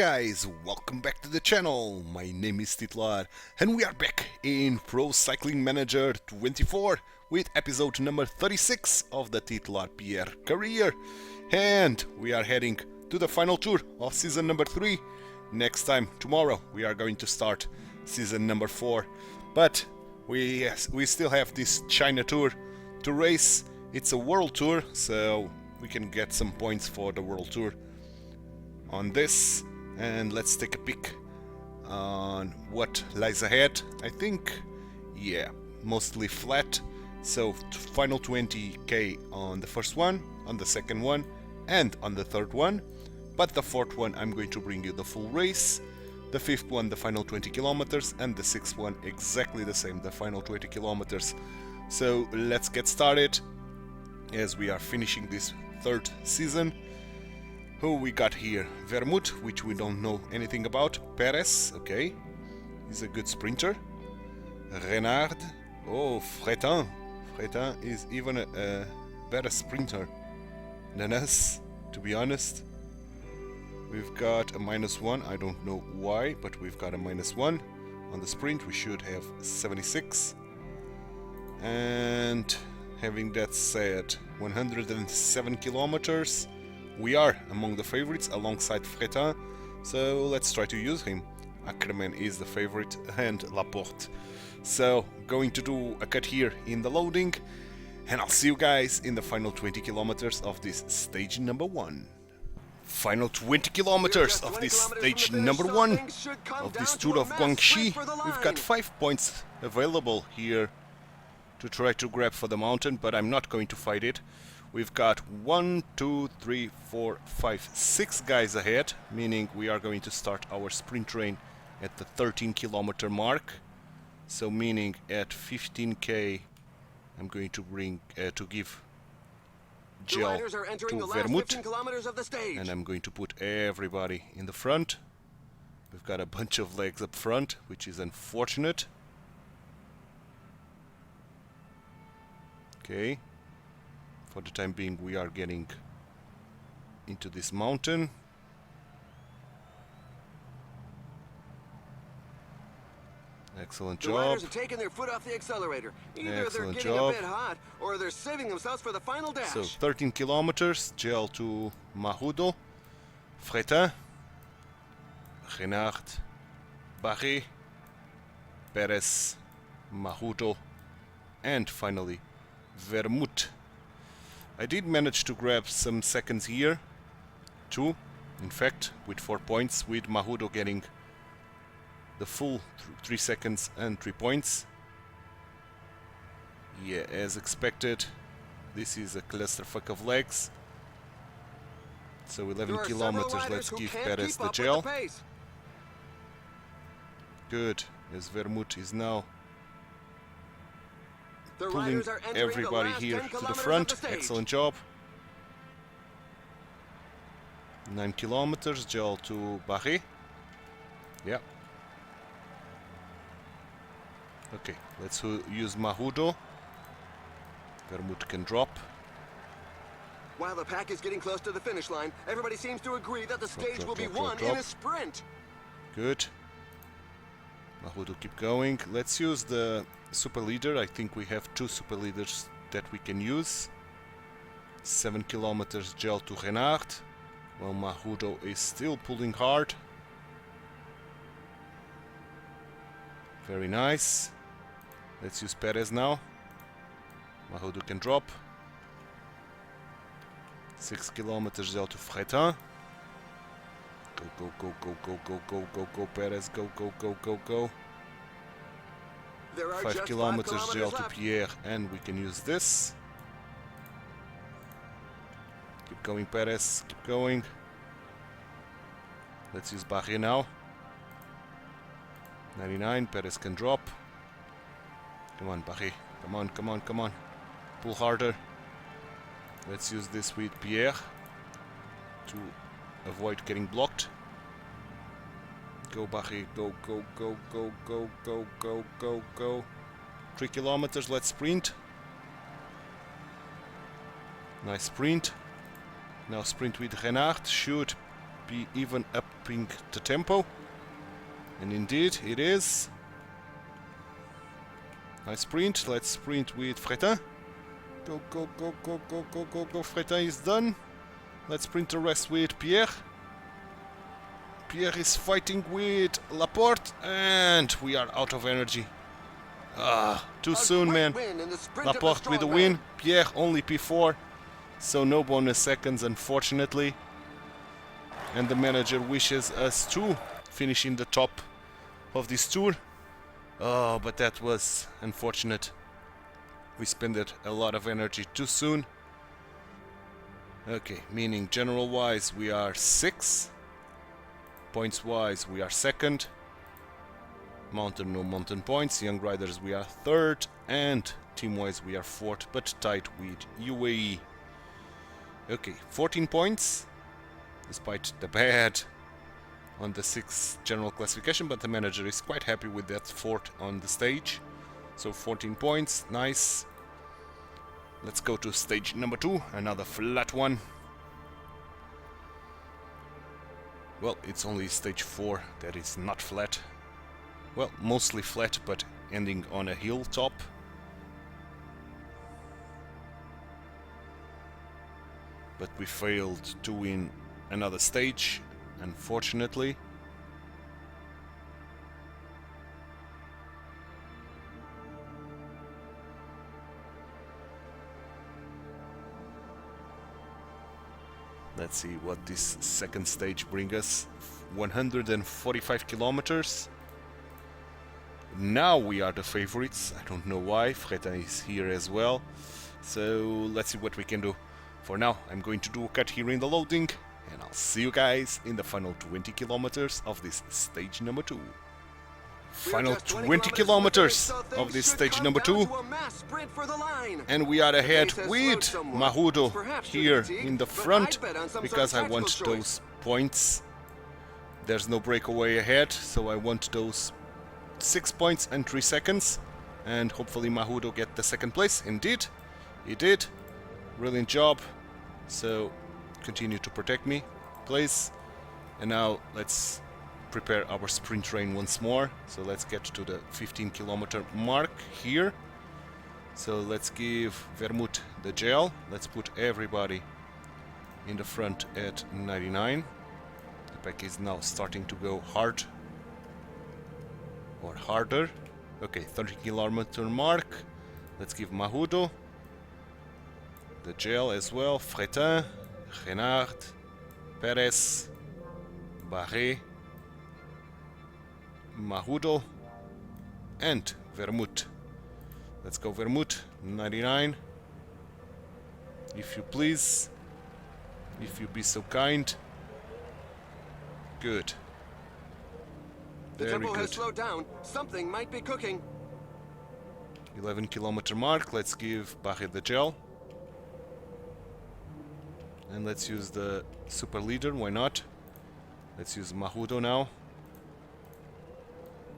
guys, welcome back to the channel. My name is Titular and we are back in Pro Cycling Manager 24 with episode number 36 of the Titular Pierre career. And we are heading to the final tour of season number 3. Next time, tomorrow, we are going to start season number 4. But we still have this China tour to race. It's a world tour, so we can get some points for the world tour on this. And let's take a peek on what lies ahead. I think, yeah, mostly flat. So final 20k on the first one, on the second one, and on the third one. But the fourth one, I'm going to bring you the full race. The fifth one, the final 20 kilometers, and the sixth one, exactly the same, the final 20 kilometers. So let's get started as we are finishing this third season. Who we got here? Vermouth, which we don't know anything about. Perez, okay, he's a good sprinter. Renard, oh, Fretin. Fretin is even a better sprinter than us, to be honest. We've got a -1, I don't know why, but we've got a -1. On the sprint we should have 76. And having that said, 107 kilometers. We are among the favorites alongside Fretin, so let's try to use him. Ackerman is the favorite and Laporte. So going to do a cut here in the loading, and I'll see you guys in the final 20 kilometers of this stage number 1. Final 20 kilometers of this stage number 1 of this tour of Guangxi. We've got 5 points available here to try to grab for the mountain, but I'm not going to fight it. We've got 1, 2, 3, 4, 5, 6 guys ahead, meaning we are going to start our sprint train at the 13 kilometer mark. So meaning at 15k I'm going to bring to give gel to Vermouth, and I'm going to put everybody in the front. We've got a bunch of legs up front, which is unfortunate. Okay, for the time being we are getting into this mountain. Excellent job. The riders are taking their foot off the accelerator. Either they're getting a bit hot or they're saving themselves for the final dash. So 13 kilometers, gel to Mahudo, Fretin, Renard, Barret, Perez, Mahudo, and finally Vermouth. I did manage to grab some seconds here, 2 in fact, with 4 points, with Mahudo getting the full 3 seconds and 3 points. Yeah, as expected, this is a clusterfuck of legs. So 11 kilometers, let's give Perez the gel. Good, as Vermouth is now pulling everybody here to the front. Excellent job. 9 kilometers, gel to Barret. Yeah. Okay, let's use Mahudo. Vermouth can drop. While the pack is getting close to the finish line, everybody seems to agree that the stage will be won in a sprint. Good. Mahudo, keep going. Let's use the super leader. I think we have 2 super leaders that we can use. 7 kilometers gel to Renard, while Mahudo is still pulling hard. Very nice. Let's use Perez now. Mahudo can drop. 6 kilometers gel to Fretin. Go, go, go, go, go, go, go, go, go, Perez, go, go, go, go, go. 5 kilometers gel to Pierre, and we can use this. Keep going, Perez, keep going. Let's use Barret now. 99, Perez can drop. Come on, Barret, come on, come on, come on. Pull harder. Let's use this with Pierre to avoid getting blocked. Go, Barret, go, go, go, go, go, go, go, go, go. 3 kilometers, let's sprint. Nice sprint. Now sprint with Renard, should be even up upping the tempo. And indeed, it is. Nice sprint. Let's sprint with Fretin. Go, go, go, go, go, go, go, go. Fretin is done. Let's sprint the rest with Pierre. Pierre is fighting with Laporte, and we are out of energy. Too soon, man. Laporte with the win. Pierre only P4, so no bonus seconds, unfortunately. And the manager wishes us to finish in the top of this tour. Oh, but that was unfortunate. We spent a lot of energy too soon. Okay, meaning general-wise we are 6. Points-wise we are 2nd. Mountain, no mountain points. Young riders we are 3rd. And team-wise we are 4th, but tied with UAE. Okay, 14 points. Despite the bad on the 6th general classification, but the manager is quite happy with that 4th on the stage. So 14 points, nice. Let's go to stage number 2, another flat one. Well, it's only stage 4 that is not flat. Well, mostly flat, but ending on a hilltop. But we failed to win another stage, unfortunately. Let's see what this second stage brings us. 145 kilometers. Now we are the favorites. I don't know why. Fretin is here as well. So let's see what we can do. For now, I'm going to do a cut here in the loading, and I'll see you guys in the final 20 kilometers of this stage number 2. Final 20 kilometers of this stage number 2, and we are ahead with Mahudo here in the front because I want those points. There's no breakaway ahead, so I want those 6 points and 3 seconds, and hopefully Mahudo get the 2nd place. Indeed, he did. Brilliant job. So continue to protect me, please. And now let's prepare our sprint train once more. So let's get to the 15-kilometer mark here. So let's give Vermouth the gel. Let's put everybody in the front at 99. The pack is now starting to go hard or harder. Okay, 30-kilometer mark. Let's give Mahudo the gel as well. Fretin, Renard, Perez, Barret, Mahudo, and Vermouth. Let's go Vermouth, 99. If you please. If you be so kind. Good. The tempo has slowed down. Something might be cooking. 11-kilometer mark. Let's give Barret the gel. And let's use the super leader, why not? Let's use Mahudo now.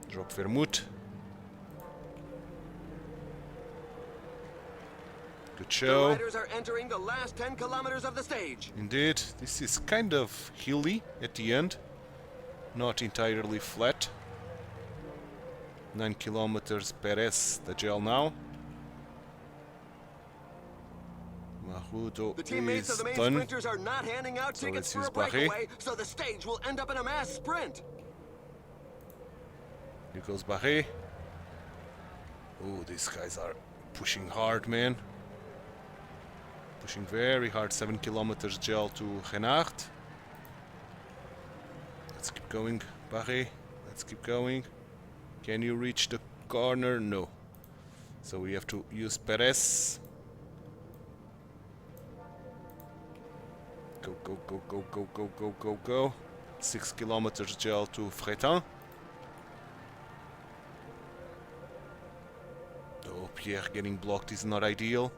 Drop Vermouth. Good show. The riders are entering the last 10 kilometers of the stage. Indeed, this is kind of hilly at the end. Not entirely flat. 9 kilometers, Perez, the gel now. Mahudo the teammates is of the main done. sprinters are not handing out tickets for a breakaway, so the stage will end up in a mass sprint. Here goes Barret. Oh, these guys are pushing hard, man. Pushing very hard. 7 kilometers gel to Renard. Let's keep going, Barret. Let's keep going. Can you reach the corner? No. So we have to use Perez. Go, go, go, go, go, go, go, go, go. 6 kilometers gel to Fretin. Oh, Pierre getting blocked is not ideal.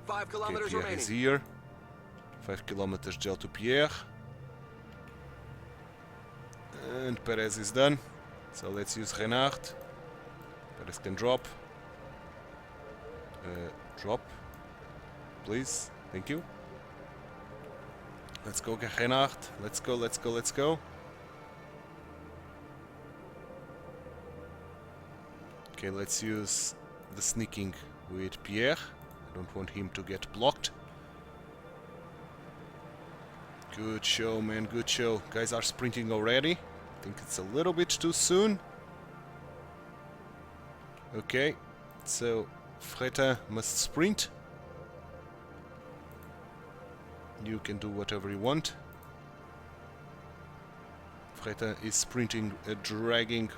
5 kilometers Pierre remaining. is here. 5 kilometers gel to Pierre. And Perez is done. So let's use Renard. Perez can drop. Drop. Please. Thank you. Let's go, Renard. Let's go, let's go, let's go. Okay, let's use the sneaking with Pierre. I don't want him to get blocked. Good show, man, good show. Guys are sprinting already. I think it's a little bit too soon. Okay, so Freta must sprint. You can do whatever you want. Freta is sprinting, dragging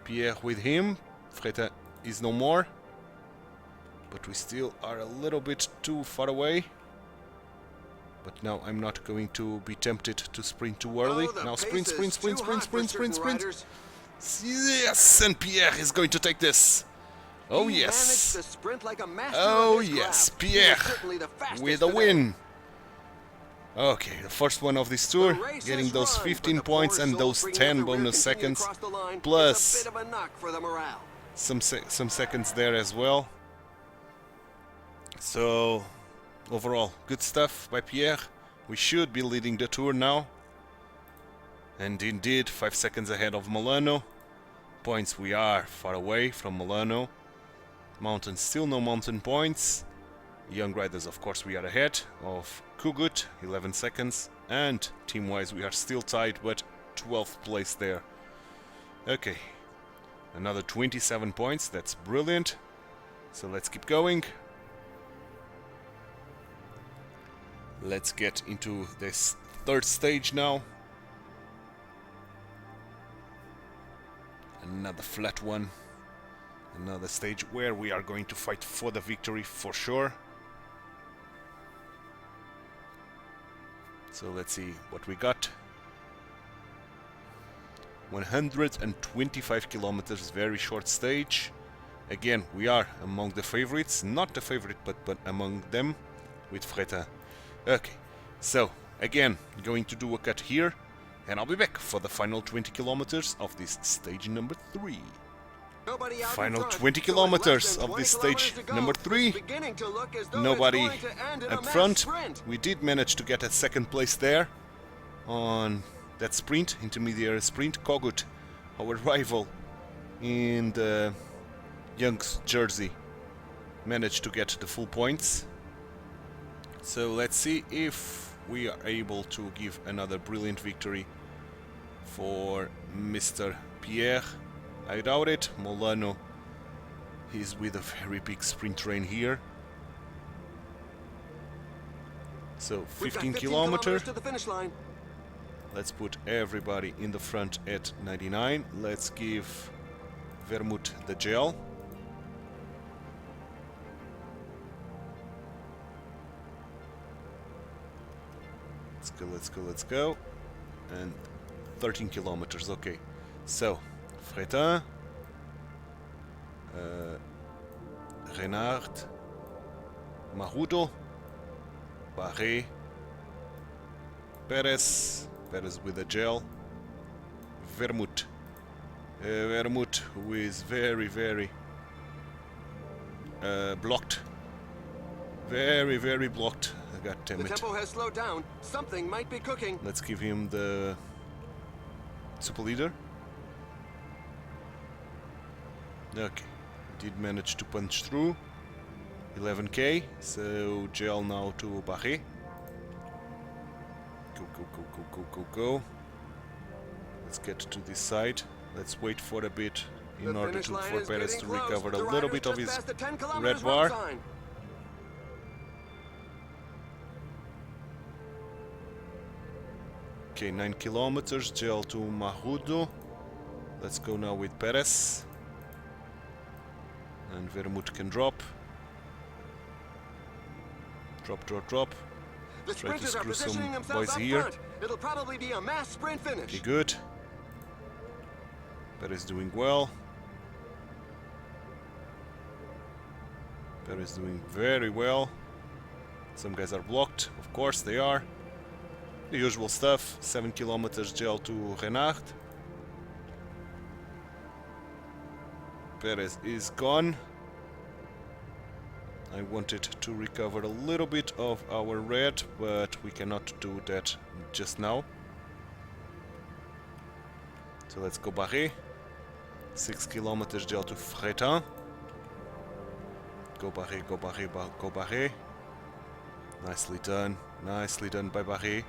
Pierre with him. Freta is no more. But we still are a little bit too far away. But now I'm not going to be tempted to sprint too early. Now sprint, sprint, sprint, sprint, sprint, sprint, sprint. Yes, and Pierre is going to take this. Oh yes. Oh yes, Pierre with a win. Okay, the first one of this tour, getting those 15 points and those 10 bonus seconds, plus some seconds there as well. So, overall, good stuff by Pierre. We should be leading the tour now. And indeed, 5 seconds ahead of Milano. Points, we are far away from Milano. Mountain, still no mountain points. Young riders, of course, we are ahead of Kugut, 11 seconds. And team-wise, we are still tied, but 12th place there. Okay, another 27 points, that's brilliant. So let's keep going. Let's get into this third stage now. Another flat one. Another stage where we are going to fight for the victory for sure. So let's see what we got. 125 kilometers, very short stage. Again, we are among the favorites. Not the favorite, but among them with Freta. Okay, so again, going to do a cut here, and I'll be back for the final 20 kilometers of this stage number 3. Final 20 kilometers of this stage number 3. Nobody up front. We did manage to get a second place there on that sprint, intermediate sprint. Kogut, our rival in the Young's jersey, managed to get the full points. So let's see if we are able to give another brilliant victory for Mr. Pierre. I doubt it. Milano, he's with a very big sprint train here. So 15 kilometers to the finish line. Let's put everybody in the front at 99. Let's give Vermouth the gel. Let's go, let's go, let's go. And 13 kilometers, okay. So, Fretin, Renard, Marudo, Barré, Perez with a gel, Vermouth, Vermouth who is very blocked, very blocked. God damn it. The tempo has slowed down. Something might be cooking. Let's give him the super leader. Okay, did manage to punch through. 11k, so gel now to Barré. Go. Let's get to this side. Let's wait for a bit in order for Perez to recover a little bit of his red bar. Okay, 9 kilometers, gel to Marudo. Let's go now with Perez. And Vermouth can drop. Drop. Try to screw some boys here. It'll probably be a mass sprint finish. Okay, good. Perez doing well. Perez doing very well. Some guys are blocked, of course they are. The usual stuff. 7 kilometers gel to Renard. Perez is gone. I wanted to recover a little bit of our red, but we cannot do that just now. So let's go Barré. 6 kilometers gel to Fretin. Go Barré, go Barré, go Barré. Nicely done by Barré.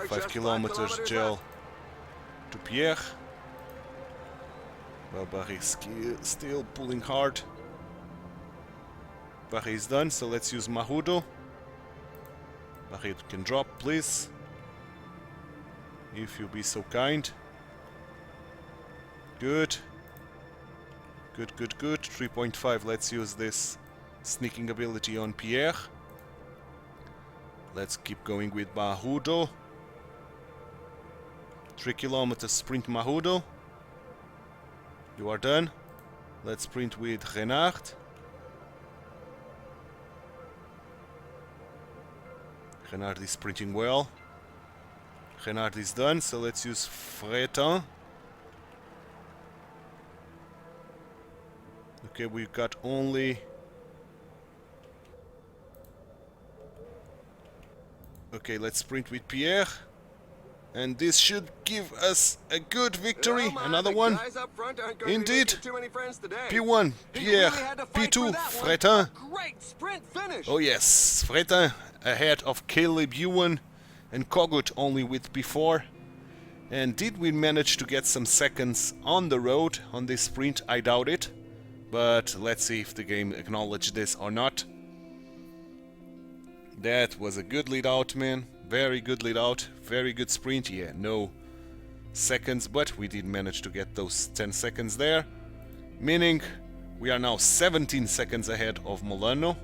5 kilometers gel to Pierre. Well, Barré still pulling hard. Barré is done, so let's use Mahudo. Barré can drop, please. If you be so kind. Good. Good. 3.5. Let's use this sneaking ability on Pierre. Let's keep going with Mahudo. 3 kilometers sprint Mahudo. You are done. Let's sprint with Renard. Renard is sprinting well. Renard is done, so let's use Fretin. Okay, we've got only... Okay, let's sprint with Pierre. And this should give us a good victory. Another one. Indeed. P1, Pierre. P2, Fretin. Oh yes, Fretin ahead of Caleb Ewan and Kogut only with P4. And did we manage to get some seconds on the road on this sprint? I doubt it. But let's see if the game acknowledged this or not. That was a good lead out, man. Very good lead out. Very good sprint. Yeah, no seconds, but we did manage to get those 10 seconds there. Meaning we are now 17 seconds ahead of Molano.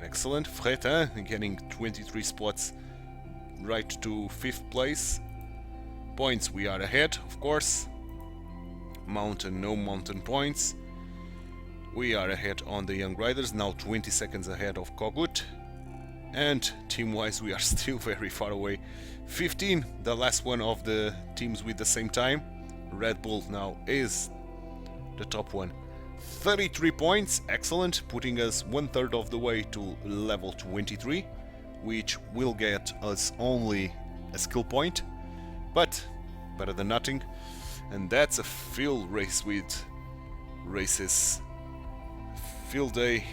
Excellent. Fretin getting 23 spots right to 5th place. Points we are ahead, of course. Mountain, no mountain points. We are ahead on the Young Riders, now 20 seconds ahead of Kogut. And team-wise we are still very far away. 15, the last one of the teams with the same time. Red Bull now is the top one. 33 points, excellent, putting us 1/3 of the way to level 23, which will get us only a skill point, but better than nothing. And that's a field race with races. Field day.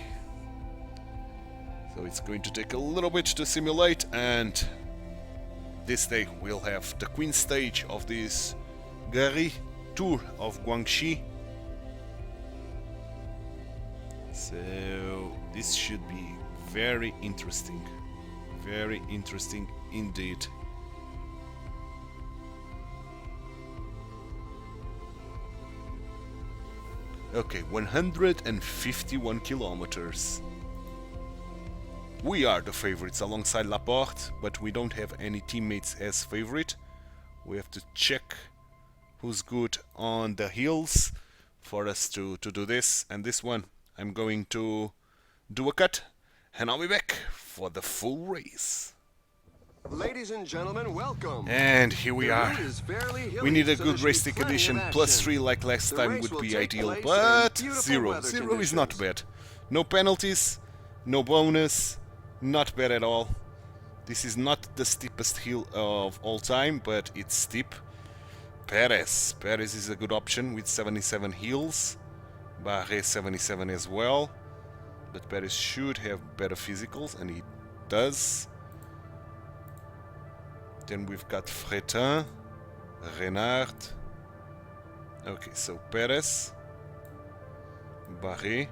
So it's going to take a little bit to simulate, and this day we'll have the Queen stage of this Gari tour of Guangxi. So this should be very interesting indeed. Okay, 151 kilometers. We are the favorites alongside Laporte, but we don't have any teammates as favorite. We have to check who's good on the hills for us to do this. And this one, I'm going to do a cut, and I'll be back for the full race. Ladies and gentlemen, welcome. And here we are. We need a good race stick addition. +3 like last time would be ideal, but 0 is not bad. No penalties, no bonus, not bad at all. This is not the steepest hill of all time, but it's steep. Perez is a good option with 77 hills. Barré 77 as well. But Perez should have better physicals, and he does. Then we've got Fretin, Renard. Okay, so Perez, Barré,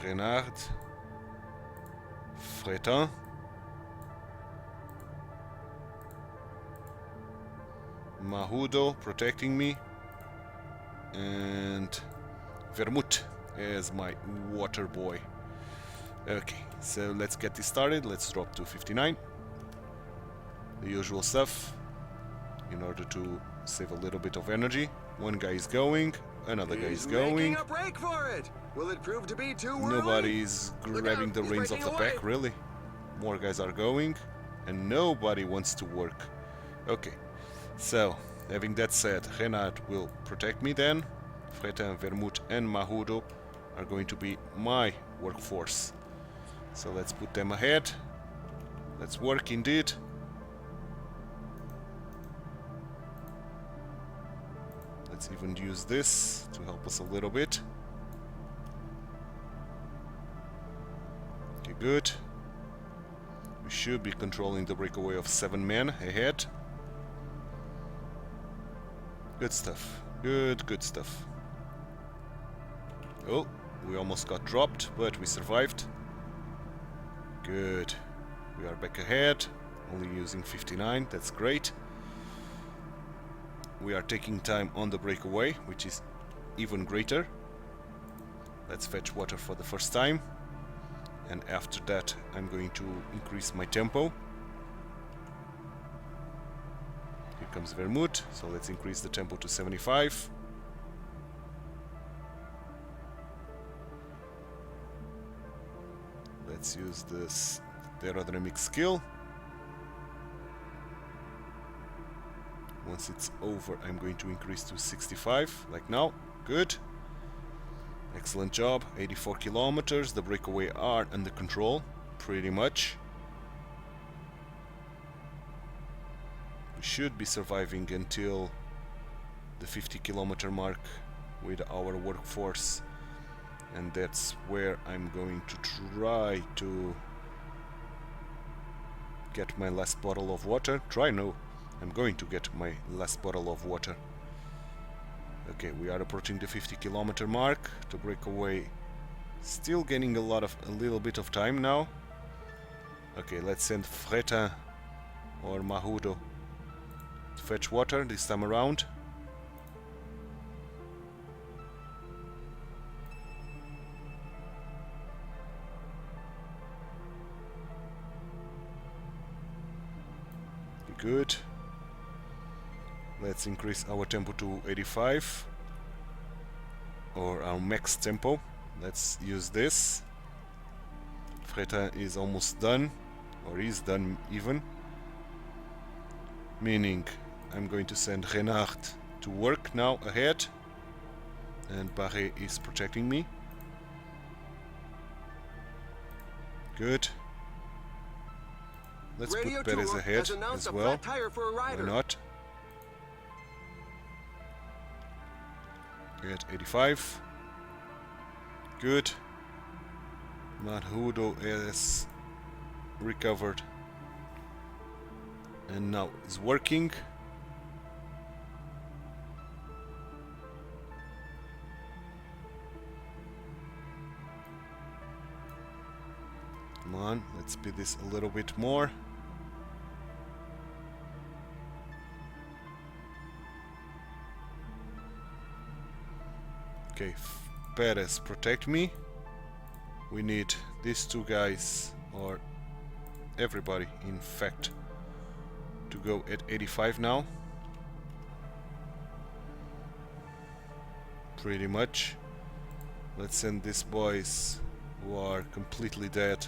Renard, Fretin, Mahudo protecting me, and Vermouth as my water boy. Okay, so let's get this started. Let's drop to 59. The usual stuff in order to save a little bit of energy. One guy is going, another guy is going. A break for it. Will it prove to be too early? Nobody's grabbing the reins of the pack, really. More guys are going, and nobody wants to work. Okay, so having that said, Renard will protect me then. Fretin, Vermouth and Mahudo are going to be my workforce. So let's put them ahead. Let's work indeed. Let's even use this to help us a little bit. Okay, good. We should be controlling the breakaway of 7 men ahead. Good stuff. Good stuff. Oh, we almost got dropped, but we survived. Good. We are back ahead, only using 59, that's great. We are taking time on the breakaway, which is even greater. Let's fetch water for the first time. And after that, I'm going to increase my tempo. Here comes Vermouth, so let's increase the tempo to 75. Let's use this aerodynamic skill. Once it's over, I'm going to increase to 65, like now. Good. Excellent job. 84 kilometers. The breakaway are under control, pretty much. We should be surviving until the 50-kilometer mark with our workforce. And that's where I'm going to try to get my last bottle of water. I'm going to get my last bottle of water. Okay, we are approaching the 50-kilometer mark. The breakaway still gaining a little bit of time now. Okay, let's send Fretin or Mahudo to fetch water this time around. Good. Let's increase our tempo to 85, or our max tempo. Let's use this. Fretin is almost done, or is done even. Meaning I'm going to send Renard to work now ahead, and Barret is protecting me. Good. Let's put Perez ahead as well. Why not? At 85. Good. Mahudo is recovered and now is working. Come on, let's speed this a little bit more. Okay, Perez, protect me. We need these two guys, or everybody in fact, to go at 85 now. Pretty much. Let's send these boys who are completely dead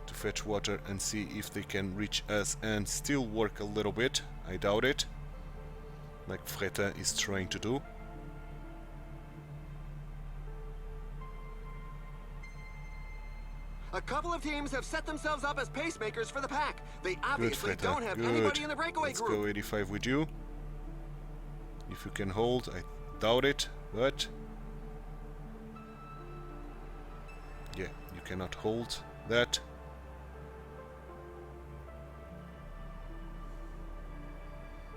to fetch water and see if they can reach us and still work a little bit. I doubt it, like Fretin is trying to do. A couple of teams have set themselves up as pacemakers for the pack. They obviously don't have anybody in the breakaway group. Let's go 85 with you. If you can hold, I doubt it, but yeah, you cannot hold that.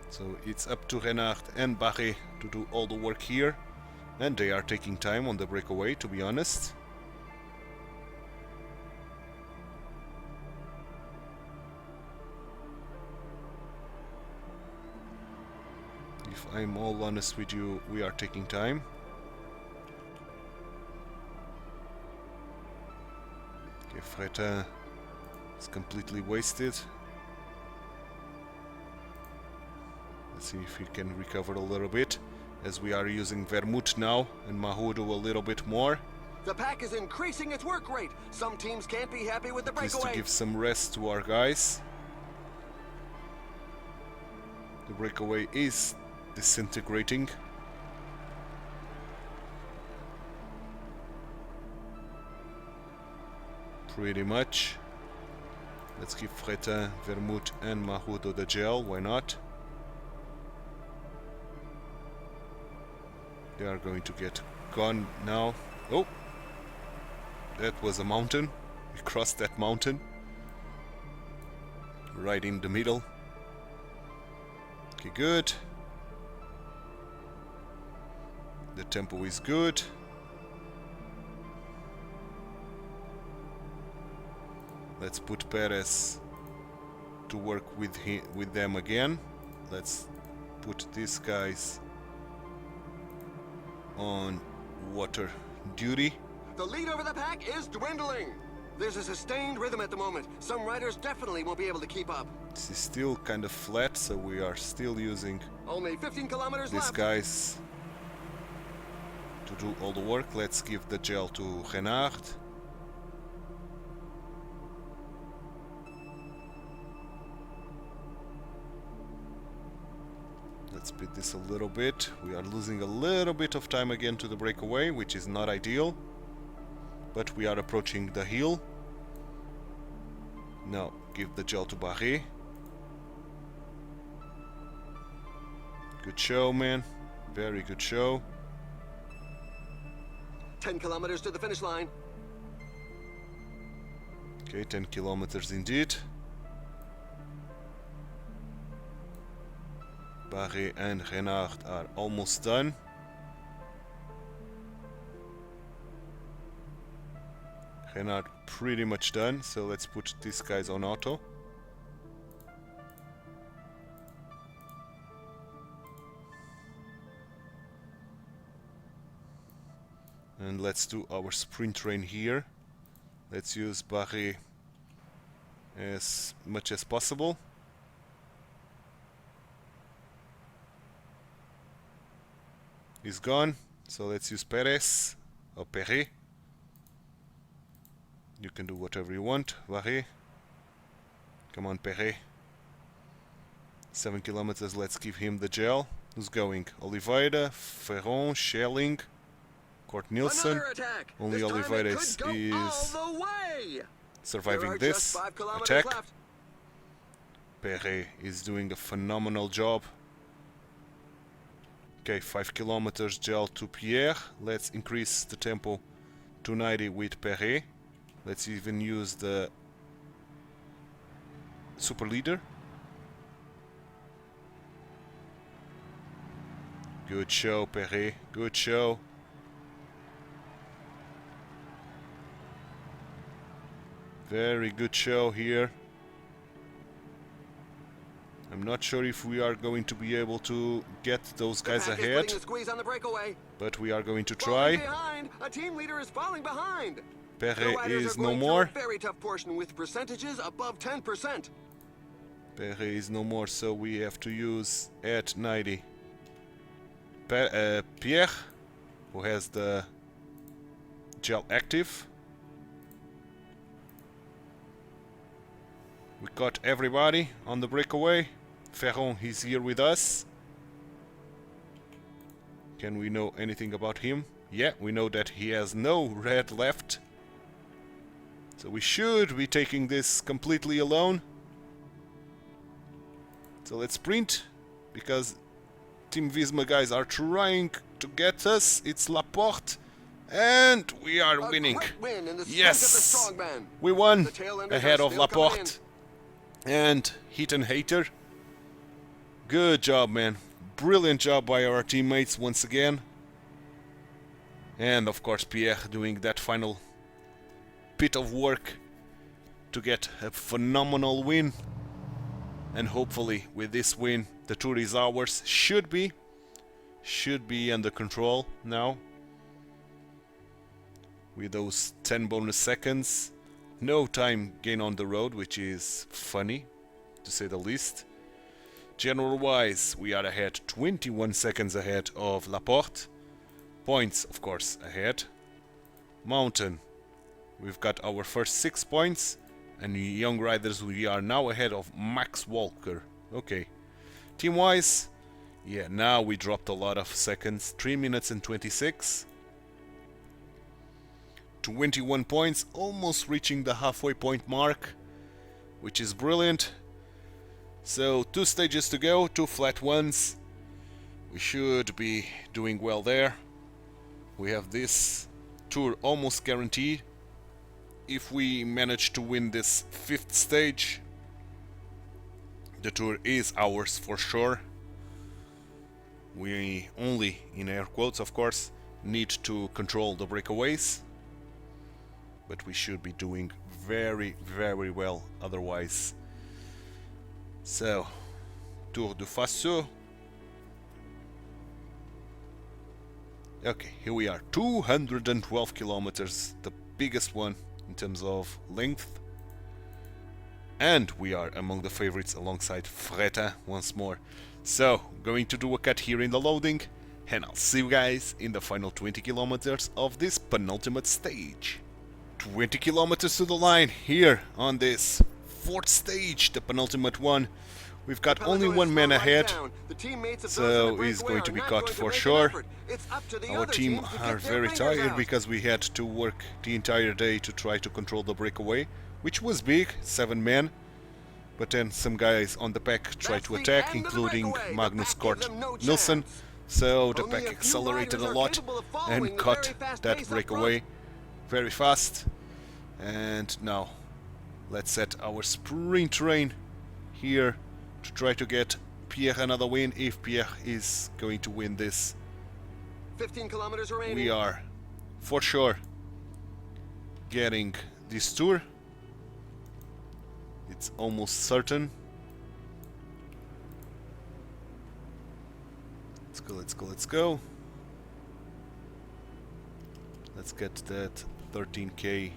So it's up to Renard and Barret to do all the work here, and they are taking time on the breakaway, to be honest. If I'm all honest with you, we are taking time. Okay, Fretin is completely wasted. Let's see if we can recover a little bit, as we are using Vermouth now and Mahudo a little bit more. The pack is increasing its work rate. Some teams can't be happy with the At least breakaway. to give some rest to our guys. The breakaway is disintegrating. Pretty much. Let's give Fretin, Vermouth and Mahudo the gel, why not? They are going to get gone now. Oh! That was a mountain. We crossed that mountain. Right in the middle. Okay, good. The tempo is good. Let's put Perez to work with them again. Let's put these guys on water duty. The lead over the pack is dwindling. There's a sustained rhythm at the moment. Some riders definitely won't be able to keep up. This is still kind of flat, so we are still using Only 15 kilometers these left. guys to do all the work. Let's give the gel to Renard. Let's speed this a little bit. We are losing a little bit of time again to the breakaway, which is not ideal. But we are approaching the hill. Now, give the gel to Barret. Good show, man. Very good show. 10 kilometers to the finish line. Okay, 10 kilometers indeed. Barret and Renard are almost done. Renard pretty much done, so let's put these guys on auto. And let's do our sprint train here. Let's use Barret as much as possible. He's gone, so let's use Perez or Perret. You can do whatever you want, Barret. Come on, Perret. 7 kilometers, let's give him the gel. Who's going? Oliveira, Ferron, Schelling, Kort Nielsen. Another attack. Only This time Oliveira it could go is all the way. surviving There are this just 5 kilometers attack. left. Perret is doing a phenomenal job. Okay, 5 kilometers gel to Pierre. Let's increase the tempo to 90 with Perret. Let's even use the super leader. Good show, Perret. Good show. Very good show here. I'm not sure if we are going to be able to get those guys The pack is ahead, putting the squeeze on the breakaway. but we are going to Falling try. behind. A team leader is falling behind. The Perret riders is are no going more. through a very tough portion with percentages above 10%. Perret is no more, so we have to use at 90. Pierre, who has the gel active. We got everybody on the breakaway. Ferron is here with us. Can we know anything about him? Yeah, we know that he has no red left. So we should be taking this completely alone. So let's sprint, because Team Visma guys are trying to get us. It's Laporte, and we are A winning. quick win in the sprint Yes, of the strongman. we won The tail enders ahead are of still coming Laporte and Heaton Hater. Good job, man. Brilliant job by our teammates once again. And of course Pierre doing that final bit of work to get a phenomenal win. And hopefully with this win the tour is ours. Should be under control now. With those 10 bonus seconds. No time gain on the road, which is funny, to say the least. General wise, we are ahead, 21 seconds ahead of Laporte. Points, of course, ahead. Mountain, we've got our first 6 points. And young riders, we are now ahead of Max Walker. Okay. Team wise, yeah, now we dropped a lot of seconds. 3 minutes and 26. 21 points, almost reaching the halfway point mark, which is brilliant. So 2 stages to go, 2 flat ones. We should be doing well there. We have this tour almost guaranteed. If we manage to win this 5th stage, the tour is ours for sure. We only, in air quotes of course, need to control the breakaways, but we should be doing very, very well otherwise. So, Tour de Faso. Okay, here we are, 212 kilometers, the biggest one in terms of length. And we are among the favorites alongside Fretin once more. So, going to do a cut here in the loading, and I'll see you guys in the final 20 kilometers of this penultimate stage. 20 kilometers to the line here on this 4th stage, the penultimate one. We've got only one man ahead, so he's going to be caught for sure. Our team are very tired because we had to work the entire day to try to control the breakaway, which was big, 7 men. But then some guys on the pack tried to attack, including Magnus Kort Nilsson. So the pack accelerated a lot and caught that breakaway very fast. And now let's set our sprint train here to try to get Pierre another win, if Pierre is going to win this. 15 kilometers remaining. We are for sure getting this tour. It's almost certain. Let's go, let's go, let's go. Let's get that 13k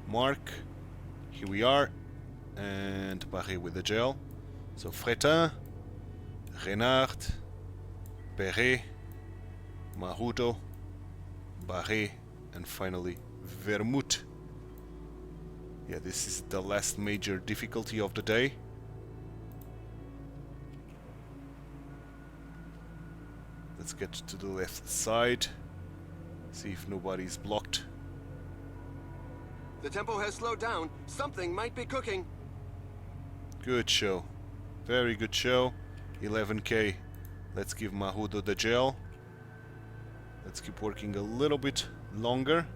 mark. Here we are. And Barré with the gel. So Fretin, Renard, Perret, Maruto, Barré, and finally Vermouth. Yeah, this is the last major difficulty of the day. Let's get to the left side. See if nobody's blocked. The tempo has slowed down. Something might be cooking. Good show. Very good show. 11k. Let's give Marudo the gel. Let's keep working a little bit longer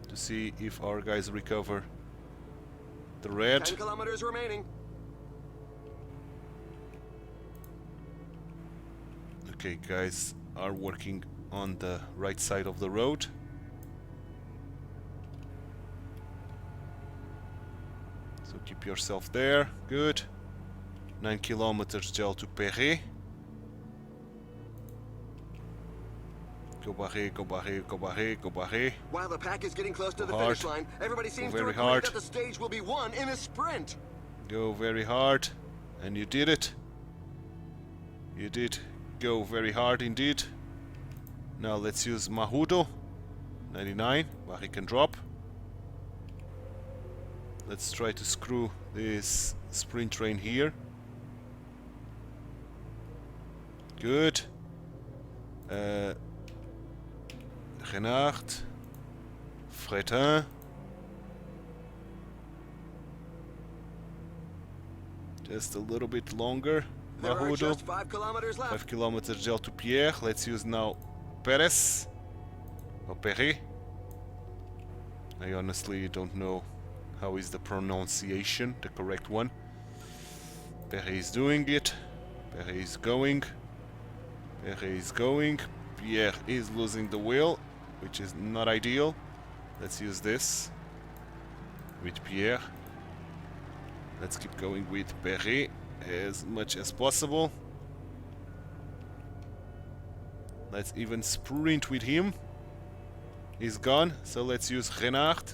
to see if our guys recover the red. 10 kilometers remaining. Okay, guys are working on the right side of the road. So keep yourself there. Good. 9 kilometers gel to Perret. Go Barré, go Barré, go Barré, go Barré. While the pack is getting close to the Hard. finish line, everybody seems to very agree hard. that the stage will be won in a sprint. Go very hard. And you did it. You did go very hard indeed. Now let's use Marudo. 99. Barré can drop. Let's try to screw this sprint train here. Good. Renard. Fretin. Just a little bit longer. There are Marudo. just 5 kilometers left. 5 kilometers gel to Pierre. Let's use now Perez. Or Perret. I honestly don't know how is the pronunciation, the correct one. Perret is doing it. Perret is going. Perret is going. Pierre is losing the wheel, which is not ideal. Let's use this with Pierre. Let's keep going with Perret as much as possible. Let's even sprint with him. He's gone, so let's use Renard.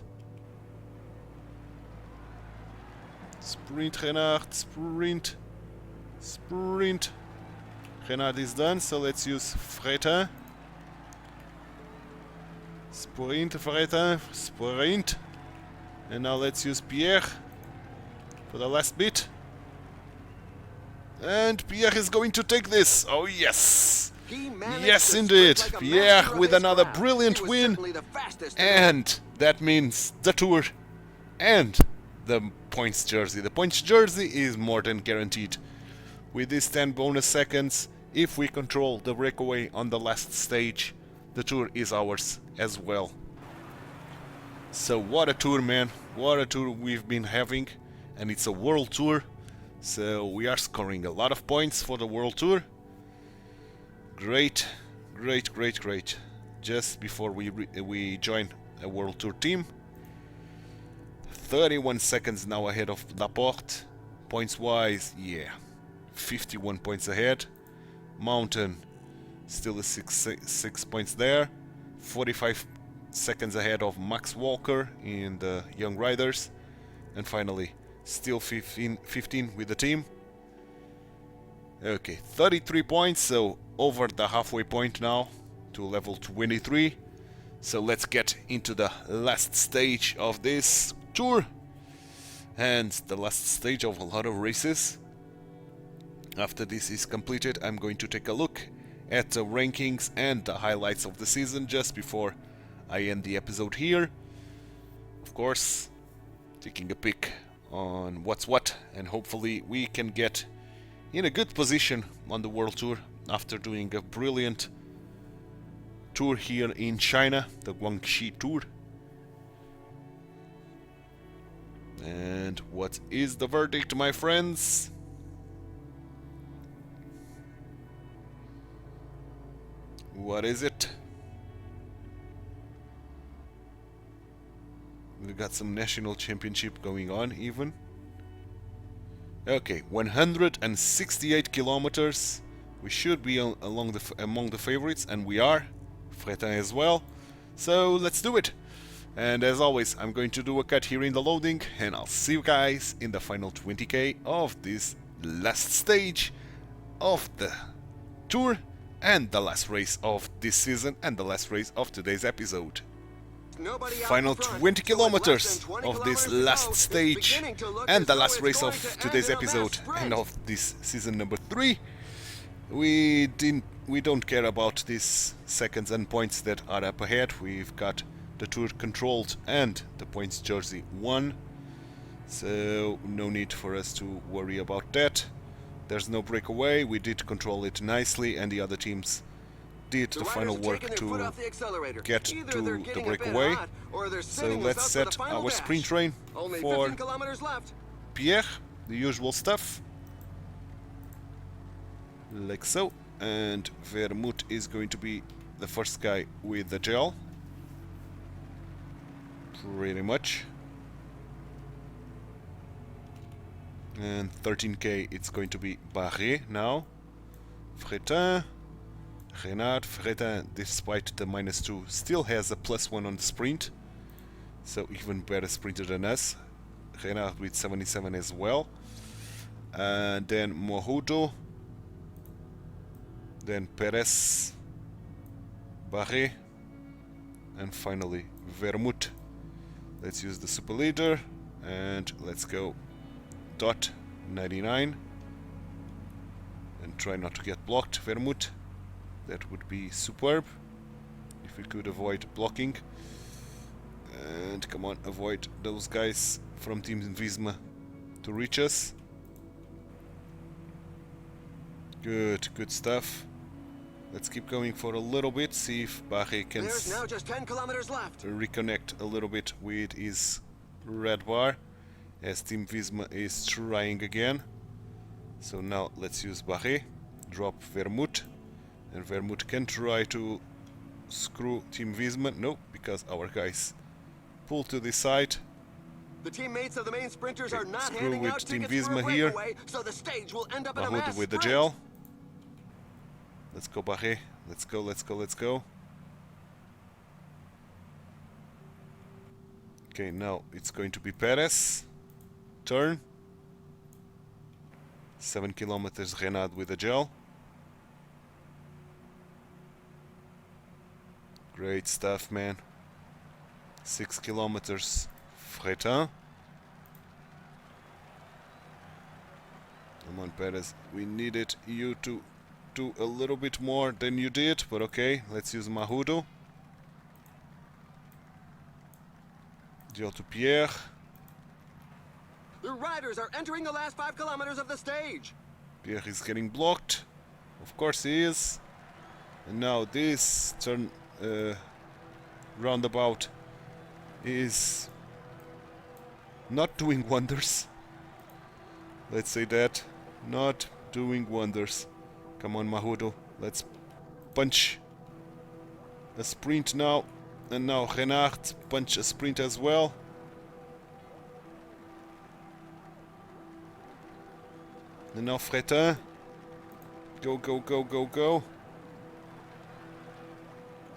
Sprint, Renard, sprint, sprint. Renard is done, so let's use Fretin. Sprint, Fretin, sprint. And now let's use Pierre for the last bit. And Pierre is going to take this. Oh yes! He managed Yes, to indeed. sprint like a Pierre master of with his another craft. brilliant He was win. certainly the fastest in the And that means the Tour and the points jersey. The points jersey is more than guaranteed. With these 10 bonus seconds, if we control the breakaway on the last stage, the Tour is ours as well. So what a tour, man. What a tour we've been having. And it's a world tour. So we are scoring a lot of points for the world tour. Great, great, great, great. Just before we join a world tour team. 31 seconds now ahead of Laporte. Points wise, yeah. 51 points ahead. Mountain still is 6 points there. 45 seconds ahead of Max Walker in the Young Riders. And finally, still 15 with the team. Okay, 33 points, so over the halfway point now to level 23. So let's get into the last stage of this tour. And the last stage of a lot of races. After this is completed, I'm going to take a look at the rankings and the highlights of the season just before I end the episode here. Of course, taking a peek on what's what, and hopefully we can get in a good position on the World Tour after doing a brilliant tour here in China, the Guangxi Tour. And what is the verdict, my friends? What is it? We've got some national championship going on even. Okay, 168 kilometers. We should be among the favorites, and we are. Fretin as well. So let's do it. And as always, I'm going to do a cut here in the loading, and I'll see you guys in the final 20k of this last stage of the tour and the last race of this season and the last race of today's episode. Final 20 kilometers of this last stage and the last race of today's episode and of this season number 3. We don't care about these seconds and points that are up ahead. We've got the tour controlled and the points jersey won, so no need for us to worry about that. There's no breakaway. We did control it nicely, and the other teams did the final work to get to the breakaway. So let's set our sprint train for Pierre, the usual stuff, like so. And Vermouth is going to be the first guy with the gel, pretty much. And 13k it's going to be Barré now. Fretin, Renard. Fretin, despite the -2, still has a +1 on the sprint, so even better sprinter than us. Renard with 77 as well. And then Morudo, then Perez, Barré, and finally Vermouth. Let's use the super leader and let's go dot 99 and try not to get blocked. Vermouth, that would be superb if we could avoid blocking. And come on, avoid those guys from Team Visma to reach us. Good stuff. Let's keep going for a little bit, see if Barré can now just 10 kilometers left. reconnect a little bit with his red bar, as Team Visma is trying again. So now let's use Barré, drop Vermouth, and Vermouth can try to screw Team Visma. No, because our guys pull to the side. The teammates of the main sprinters are not screw handing with out Team tickets for a Visma here. breakaway, so the stage will end up in a Mahoud mass with the sprint. gel. Let's go, Barré. Let's go, let's go, let's go. Okay, now it's going to be Perez. Turn. 7 kilometers Renard with the gel. Great stuff, man. 6 kilometers Fretin. Come on, Perez. We needed you to do a little bit more than you did, but okay, let's use Mahudo. Titular Pierre. The riders are entering the last 5 kilometers of the stage. Pierre is getting blocked. Of course he is. And now this turn roundabout is not doing wonders. Let's say that. Not doing wonders. Come on, Mahudo. Let's punch a sprint now. And now Renard punch a sprint as well. And now Fretin. Go, go, go, go, go.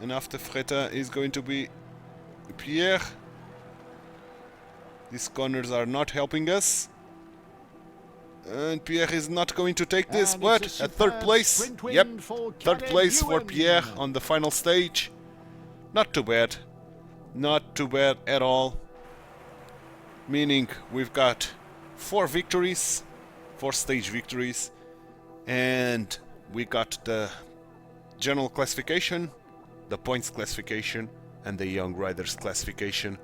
And after Fretin is going to be Pierre. These corners are not helping us. And Pierre is not going to take this, but at third place. Yep, third place for Pierre on the final stage. Not too bad. Not too bad at all. Meaning we've got 4 victories, 4 stage victories, and we got the general classification, the points classification, and the young riders classification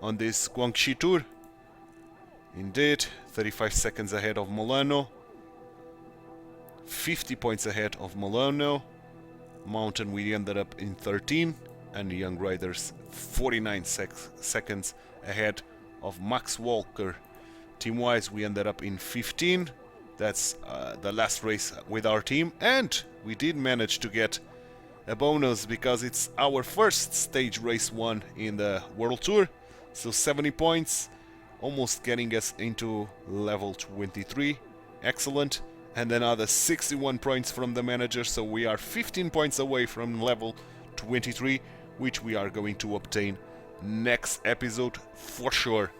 on this Guangxi tour. Indeed, 35 seconds ahead of Milano, 50 points ahead of Milano. Mountain we ended up in 13, and the young riders 49 seconds ahead of Max Walker. Team-wise we ended up in 15. That's the last race with our team, and we did manage to get a bonus because it's our first stage race won in the World Tour. So 70 points, almost getting us into level 23. Excellent. And another 61 points from the manager, so we are 15 points away from level 23, which we are going to obtain next episode for sure.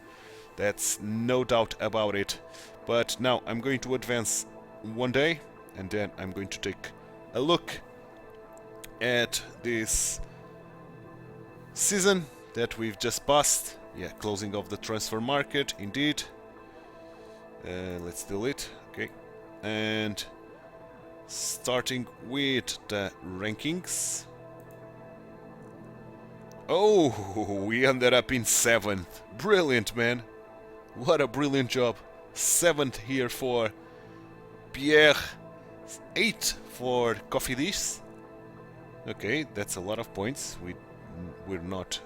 That's no doubt about it. But now I'm going to advance one day, and then I'm going to take a look at this season that we've just passed. Yeah, closing of the transfer market, indeed. Let's delete, okay. And starting with the rankings. Oh, we ended up in 7th. Brilliant, man. What a brilliant job. 7th here for Pierre. 8th for Cofidis. Okay, that's a lot of points. We're not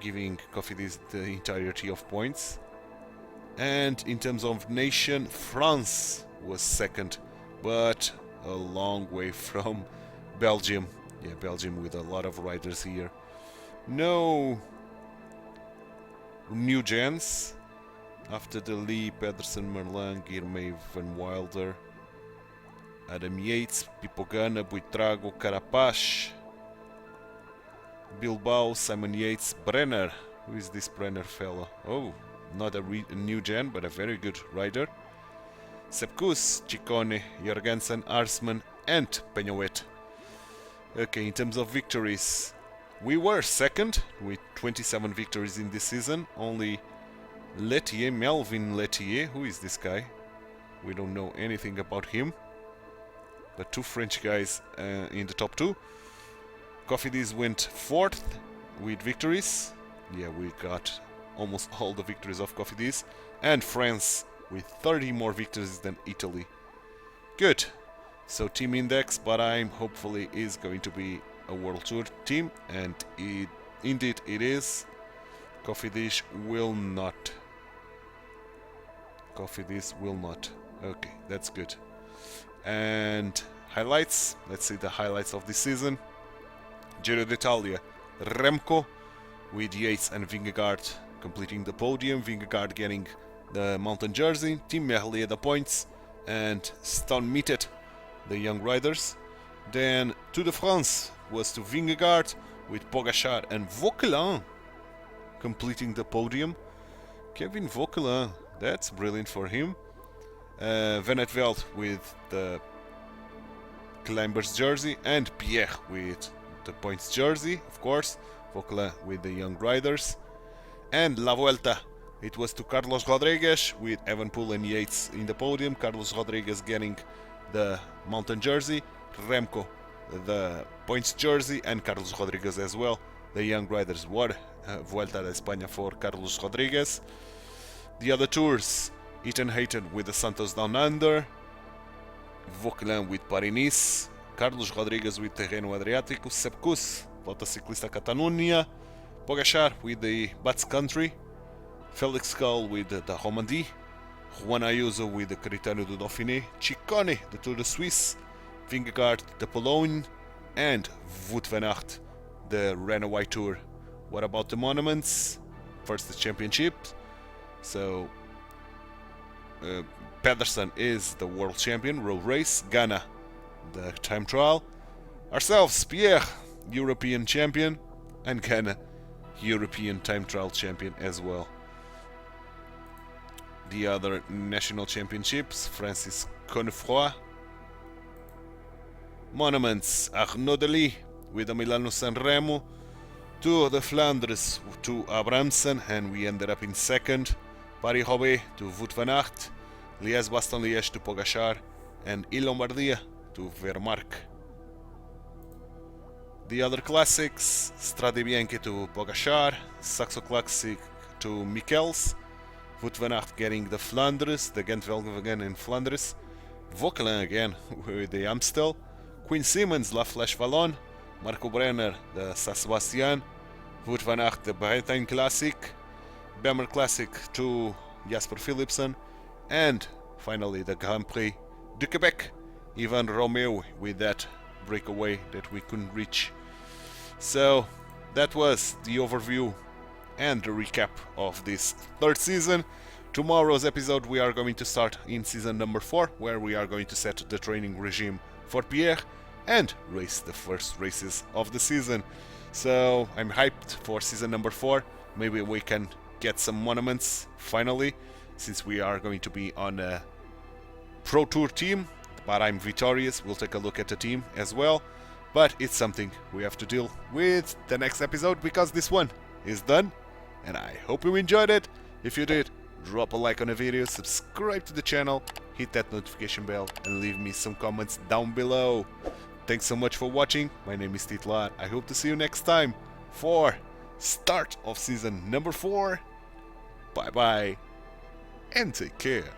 giving Cofidis the entirety of points. And in terms of nation, France was 2nd, but a long way from Belgium. Yeah, Belgium with a lot of riders here. No new gens. After the Lee, Pedersen, Merlin, Guilherme, Van Wilder, Adam Yates, Pipogana, Buitrago, Carapaz, Bilbao, Simon Yates, Brenner. Who is this Brenner fellow? Oh, not a new gen, but a very good rider. Sepkus, Ciccone, Jorgensen, Arsman, and Peñoet. Okay, in terms of victories, we were 2nd with 27 victories in this season. Only Letier, Melvin Letier, who is this guy? We don't know anything about him. But 2 French guys in the top 2. Cofidis went 4th with victories. Yeah, we got almost all the victories of Cofidis. And France with 30 more victories than Italy. Good. So team index, Bahrain hopefully is going to be a World Tour team, and indeed it is. Cofidis will not. Cofidis will not. Okay, that's good. And highlights. Let's see the highlights of this season. Giro d'Italia, Remco with Yates and Vingegaard completing the podium. Vingegaard getting the mountain jersey. Team Merlier the points, and Stone Mittet the young riders. Then Tour de France was to Vingegaard with Pogačar and Vauquelin completing the podium. Kevin Vauquelin, that's brilliant for him. Van het Velde with the Climbers jersey, and Pierre with the points jersey, of course. Vauquelin with the young riders. And La Vuelta, it was to Carlos Rodriguez with Evenepoel and Yates in the podium. Carlos Rodriguez getting the mountain jersey, Remco the points jersey, and Carlos Rodriguez as well. The young riders were Vuelta de España for Carlos Rodriguez. The other tours, Ethan Hayton with the Santos Down Under, Vauquelin with Paris-Nice, Carlos Rodriguez with Terreno Adriático, Sepp Kuss, Volta Ciclista Catalunya, Pogačar with the Basque Country, Felix Gall with the Romandie, Juan Ayuso with the Criterio du Dauphiné, Ciccone, the Tour de Suisse, Vingegaard, the Pologne, and Wout van Aert, the Renaway Tour. What about the monuments? First the championship. So Pedersen is the world champion, road race. Ghana, the time trial. Ourselves, Pierre, European champion, and Ghana, European time trial champion as well. The other national championships, Francis Connefroy. Monuments, Arnaud Delis with the Milano San Remo, Tour de Flandres to Abramson, and we ended up in second. Paris-Roubaix to Wout van Aert, Liège-Bastogne-Liège to Pogačar, and Lombardia to Vermark. The other classics, Strade Bianche to Pogačar, Saxo Classic to Michels, Wout van Aert getting the Flanders, the Gent-Wevelgem in Flanders, Vauquelin again with the Amstel, Quinn Simmons, La Flèche Wallonne, Marco Brenner, the Saint-Sébastien, Wout van Aert, the Bretagne Classic, Bammer Classic to Jasper Philipsen, and finally the Grand Prix du Québec, Ivan Romeo with that breakaway that we couldn't reach. So that was the overview and the recap of this third season. Tomorrow's episode we are going to start in season number 4, where we are going to set the training regime for Pierre and race the first races of the season. So I'm hyped for season number 4. Maybe we can get some monuments finally, since we are going to be on a Pro Tour team, but I'm victorious. We'll take a look at the team as well, but it's something we have to deal with the next episode, because this one is done, and I hope you enjoyed it. If you did, drop a like on the video, subscribe to the channel, hit that notification bell, and leave me some comments down below. Thanks so much for watching. My name is Titular. I hope to see you next time for start of season number 4. Bye bye and take care.